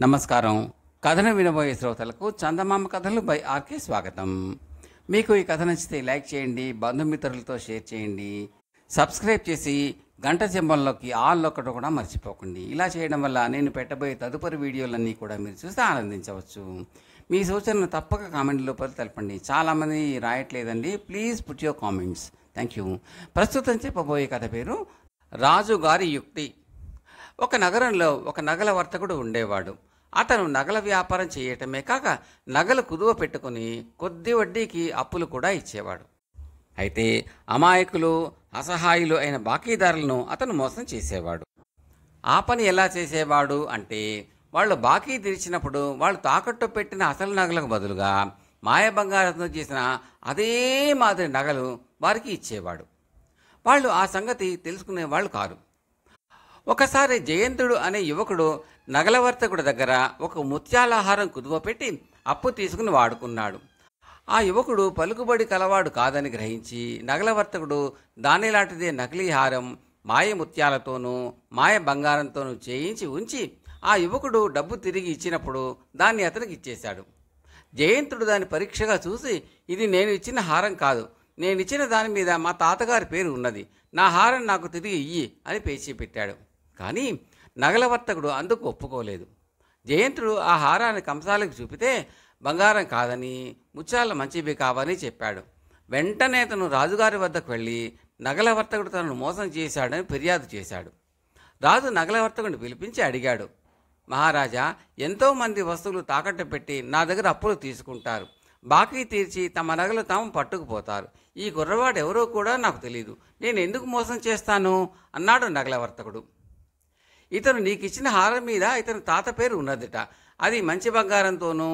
నమస్కారం. కథను వినబోయే శ్రోతలకు చందమామ కథలు బై ఆర్కే స్వాగతం. మీకు ఈ కథ నచ్చితే లైక్ చేయండి, బంధుమిత్రులతో షేర్ చేయండి, సబ్స్క్రైబ్ చేసి గంట సింబల్లోకి ఆల్ ఒక్కటి కూడా మర్చిపోకండి. ఇలా చేయడం వల్ల నేను పెట్టబోయే తదుపరి వీడియోలన్నీ కూడా మీరు చూస్తే ఆనందించవచ్చు. మీ సూచనలు తప్పక కామెంట్ లోపల తెలపండి. చాలామంది రాయట్లేదండి, please put your comments. Thank you. ప్రస్తుతం చెప్పబోయే కథ పేరు రాజుగారి యుక్తి. ఒక నగరంలో ఒక నగల వర్తకుడు ఉండేవాడు. అతను నగల వ్యాపారం చేయటమే కాక నగలు కుదువ పెట్టుకుని కొద్ది వడ్డీకి అప్పులు కూడా ఇచ్చేవాడు. అయితే అమాయకులు, అసహాయులు అయిన బాకీదారులను అతను మోసం చేసేవాడు. ఆ పని ఎలా చేసేవాడు అంటే, వాళ్ళు బాకీ తీర్చినప్పుడు వాళ్ళు తాకట్టు పెట్టిన అసలు నగలకు బదులుగా మాయ బంగారంతో చేసిన అదే మాదిరి నగలు వారికి ఇచ్చేవాడు. వాళ్ళు ఆ సంగతి తెలుసుకునేవాళ్ళు కారు. ఒకసారి జయంతుడు అనే యువకుడు నగలవర్తకుడి దగ్గర ఒక ముత్యాలహారం కుదువ పెట్టి అప్పు తీసుకుని వాడుకున్నాడు. ఆ యువకుడు పలుకుబడి కలవాడు కాదని గ్రహించి నగలవర్తకుడు దానిలాంటిదే నకిలీ హారం మాయ ముత్యాలతోనూ మాయ బంగారంతోనూ చేయించి ఉంచి ఆ యువకుడు డబ్బు తిరిగి ఇచ్చినప్పుడు దాన్ని అతనికి ఇచ్చేశాడు. జయంతుడు దాన్ని పరీక్షగా చూసి, ఇది నేను ఇచ్చిన హారం కాదు, నేనిచ్చిన దాని మీద మా తాతగారి పేరు ఉన్నది, నా హారం నాకు తిరిగి ఇయ్యి అని పేచీ పెట్టాడు. కానీ నగలవర్తకుడు అందుకు ఒప్పుకోలేదు. జయంతుడు ఆ హారాన్ని కంసాలకు చూపితే బంగారం కాదని, ముత్యాలు మంచివి కావని చెప్పాడు. వెంటనే అతను రాజుగారి వద్దకు వెళ్ళి నగలవర్తకుడు తనను మోసం చేశాడని ఫిర్యాదు చేశాడు. రాజు నగలవర్తకుడిని పిలిపించి అడిగాడు, మహారాజా, ఎంతోమంది వస్తువులు తాకట్టు పెట్టి నా దగ్గర అప్పులు తీసుకుంటారు, బాకీ తీర్చి తమ నగలు తాము పట్టుకుపోతారు. ఈ కుర్రవాడు ఎవరో కూడా నాకు తెలియదు, నేను ఎందుకు మోసం చేస్తాను అన్నాడు నగలవర్తకుడు. ఇతను నీకిచ్చిన హారం మీద ఇతని తాత పేరు ఉన్నదిట. అది మంచి బంగారంతోనూ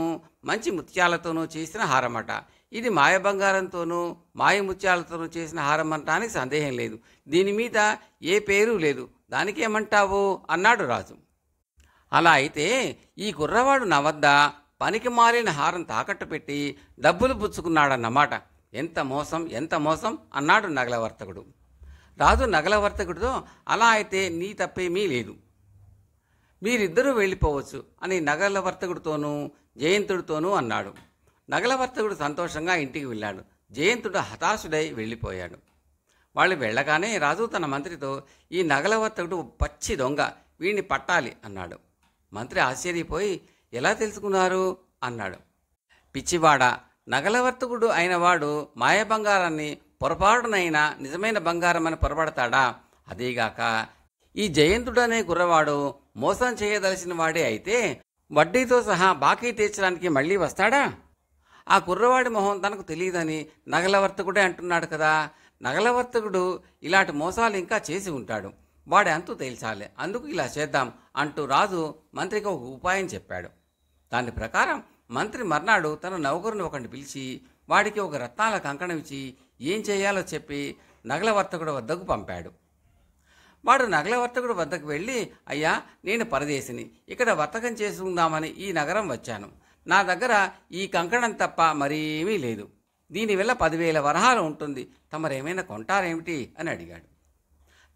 మంచి ముత్యాలతోనూ చేసిన హారమట. ఇది మాయ బంగారంతోనూ మాయ ముత్యాలతోనూ చేసిన హారం అనటానికి సందేహం లేదు. దీని మీద ఏ పేరు లేదు, దానికేమంటావు అన్నాడు రాజు. అలా అయితే ఈ కుర్రవాడు నా వద్ద పనికి మారిన హారం తాకట్టు పెట్టి డబ్బులు పుచ్చుకున్నాడన్నమాట. ఎంత మోసం, ఎంత మోసం అన్నాడు నగలవర్తకుడు. రాజు నగలవర్తకుడితో, అలా అయితే నీ తప్పేమీ లేదు, మీరిద్దరూ వెళ్ళిపోవచ్చు అని నగలవర్తకుడితోనూ జయంతుడితోనూ అన్నాడు. నగలవర్తకుడు సంతోషంగా ఇంటికి వెళ్ళాడు. జయంతుడు హతాశుడై వెళ్ళిపోయాడు. వాళ్ళు వెళ్ళగానే రాజు తన మంత్రితో, ఈ నగలవర్తకుడు పచ్చి దొంగ, వీడిని పట్టాలి అన్నాడు. మంత్రి ఆశ్చర్యపోయి, ఎలా తెలుసుకున్నారు అన్నాడు. పిచ్చివాడ, నగలవర్తకుడు అయినవాడు మాయ బంగారాన్ని పొరపాటునైనా నిజమైన బంగారం అని పొరపడతాడా? అదేగాక ఈ జయంతుడనే కుర్రవాడు మోసం చేయదలసిన వాడే అయితే వడ్డీతో సహా బాకీ తీర్చడానికి మళ్ళీ వస్తాడా? ఆ కుర్రవాడి మొహం తనకు తెలియదని నగలవర్తకుడే అంటున్నాడు కదా. నగలవర్తకుడు ఇలాంటి మోసాలు ఇంకా చేసి ఉంటాడు, వాడి అంతు తేల్చాలి, అందుకు ఇలా చేద్దాం అంటూ రాజు మంత్రికి ఒక ఉపాయం చెప్పాడు. దాని ప్రకారం మంత్రి మర్నాడు తన నౌకరుని ఒకరిని పిలిచి వాడికి ఒక రత్నాల కంకణం ఇచ్చి ఏం చేయాలో చెప్పి నగలవర్తకుడు వద్దకు పంపాడు. వాడు నగలవర్తకుడు వద్దకు వెళ్ళి, అయ్యా, నేను పరదేశిని, ఇక్కడ వర్తకం చేసుకుందామని ఈ నగరం వచ్చాను. నా దగ్గర ఈ కంకణం తప్ప మరేమీ లేదు. దీనివల్ల 10,000 వరహాలు ఉంటుంది, తమరేమైనా కొంటారేమిటి అని అడిగాడు.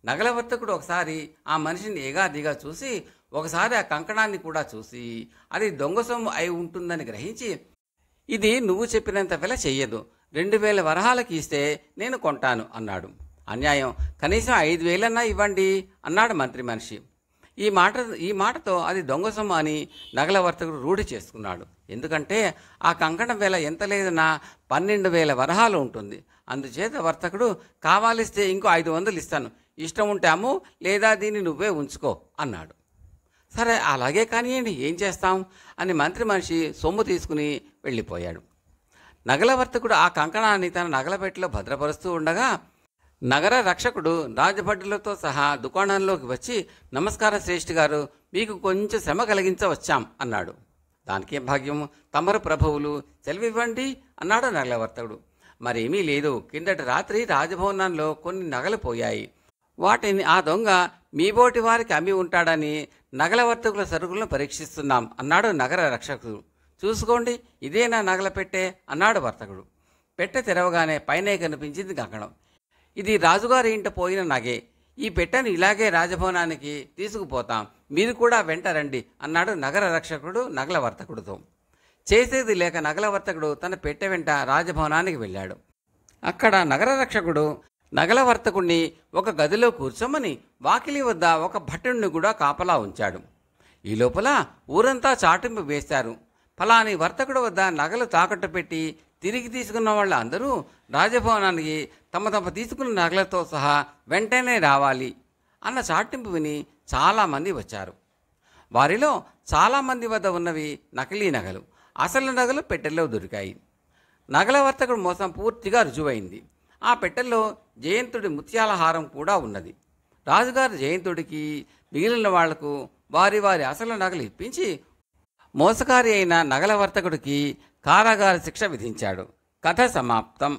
నగలవర్తకుడు ఒకసారి ఆ మనిషిని ఏగాదిగా చూసి, ఒకసారి ఆ కంకణాన్ని కూడా చూసి, అది దొంగ సొమ్ము అయి ఉంటుందని గ్రహించి, ఇది నువ్వు చెప్పినంత వెల చెయ్యదు, 2,000 వరహాలకి ఇస్తే నేను కొంటాను అన్నాడు. అన్యాయం, కనీసం 5,000 ఇవ్వండి అన్నాడు మంత్రి మనిషి. ఈ మాటతో అది దొంగ సొమ్ము అని నగలవర్తకుడు రూఢి చేసుకున్నాడు. ఎందుకంటే ఆ కంకణం వెల ఎంత లేదన్నా 12,000 వరహాలు ఉంటుంది. అందుచేత వర్తకుడు, కావాలిస్తే ఇంకో 500 ఇస్తాను, ఇష్టం ఉంటే అమ్ము, లేదా దీన్ని నువ్వే ఉంచుకో అన్నాడు. సరే, అలాగే కానివ్వండి, ఏం చేస్తాం అని మంత్రి మనిషి సొమ్ము తీసుకుని వెళ్ళిపోయాడు. నగలవర్తకుడు ఆ కంకణాన్ని తన నగలపెట్టెలో భద్రపరుస్తూ ఉండగా నగర రక్షకుడు రాజభటులతో సహా దుకాణంలోకి వచ్చి, నమస్కారం శ్రేష్ఠి గారు, మీకు కొంచెం శ్రమ కలిగించవచ్చాం అన్నాడు. దానికేం భాగ్యం, తమరు ప్రభువులు, సెలవివ్వండి అన్నాడు నగలవర్తకుడు. మరేమీ లేదు, కిందటి రాత్రి రాజభవనంలో కొన్ని నగలు పోయాయి, వాటిని ఆ దొంగ మీ బోటి వారికి అమ్మి ఉంటాడని నగలవర్తకుల సరుకులను పరీక్షిస్తున్నాం అన్నాడు నగర రక్షకుడు. చూసుకోండి, ఇదే నా నగల పెట్టే అన్నాడు వర్తకుడు. పెట్టె తెరవగానే పైనే కనిపించింది కంకణం. ఇది రాజుగారి ఇంట పోయిన నగే, ఈ పెట్టెను ఇలాగే రాజభవనానికి తీసుకుపోతాం, మీరు కూడా వెంట రండి అన్నాడు నగర రక్షకుడు నగల వర్తకుడితో. చేసేది లేక నగల వర్తకుడు తన పెట్టె వెంట రాజభవనానికి వెళ్ళాడు. అక్కడ నగర రక్షకుడు నగల వర్తకుడిని ఒక గదిలో కూర్చోమని వాకిలి వద్ద ఒక భటుడిని కూడా కాపలా ఉంచాడు. ఈ లోపల ఊరంతా చాటింపు వేశారు. ఫలాని వర్తకుడు వద్ద నగలు తాకట్టు పెట్టి తిరిగి తీసుకున్న వాళ్ళు అందరూ రాజభవనానికి తమ తమ తీసుకున్న నగలతో సహా వెంటనే రావాలి అన్న చాటింపు విని చాలామంది వచ్చారు. వారిలో చాలామంది వద్ద ఉన్నవి నకిలీ నగలు, అసలు నగలు పెట్టెల్లో దొరికాయి. నగల వర్తకుడు మోసం పూర్తిగా రుజువైంది. ఆ పెట్టెల్లో జయంతుడి ముత్యాల హారం కూడా ఉన్నది. రాజుగారు జయంతుడికి మిగిలిన వాళ్లకు వారి వారి అసలు నగలు ఇప్పించి మోసకారి అయిన నగల వర్తకుడికి కారాగార శిక్ష విధించాడు. కథ సమాప్తం.